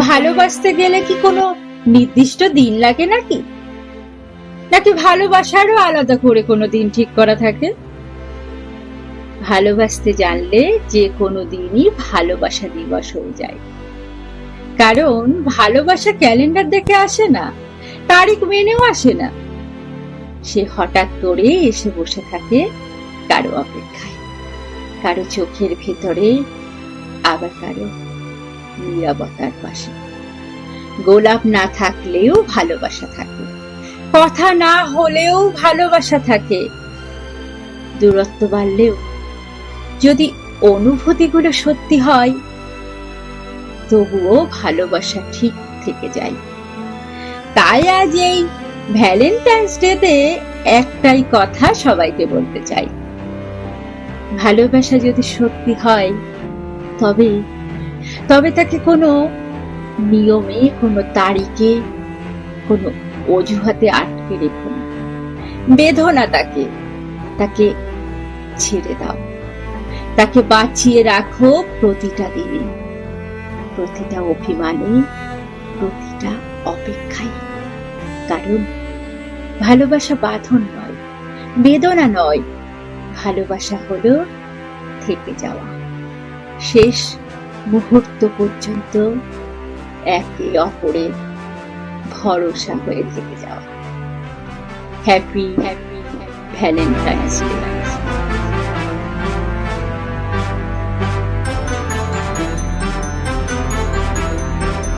ভালোবাসতে গেলে কি কোনো নির্দিষ্ট দিন লাগে নাকি নাকি ভালোবাসারও আলাদা করে কোনো দিন ঠিক করা থাকে? ভালোবাসতে জানলে যে কোনো দিনই ভালোবাসা দিবস হয়ে যায়। কারণ ভালোবাসা ক্যালেন্ডার দেখে আসে না, তারিখ মেনেও আসে না। সে হঠাৎ করে এসে বসে থাকে কারো অপেক্ষায়, কারো চোখের ভেতরে, আবার কারো নীরবতার পাশে। গোলাপ না থাকলেও ভালোবাসা থাকে, কথা না হলেও ভালোবাসা থাকে, দূরত্ব বাড়লেও যদি অনুভূতিগুলো সত্যি হয় তবুও ভালোবাসা ঠিক থেকে যায়। তাই আজ এই ভ্যালেন্টাইন্স ডেতে একটাই কথা সবাইকে বলতে চাই, ভালোবাসা যদি সত্যি হয় তবে তবে তাকে কোনো নিয়মে, কোনো তারিখে, কোনো অজুহাতে আটকে রেখো না, বেঁধো না তাকে, তাকে ছেড়ে দাও, তাকে বাঁচিয়ে রাখো প্রতিটা দিনে, প্রতিটা অভিমানে, প্রতিটা অপেক্ষায়। কারণ ভালোবাসা বাঁধন নয়, বেদনা নয়, ভালোবাসা হলো থেকে যাওয়া, শেষ মুহূর্ত পর্যন্ত একে অপরের ভরসা হয়ে থেকে যাওয়া। Happy Valentine's day.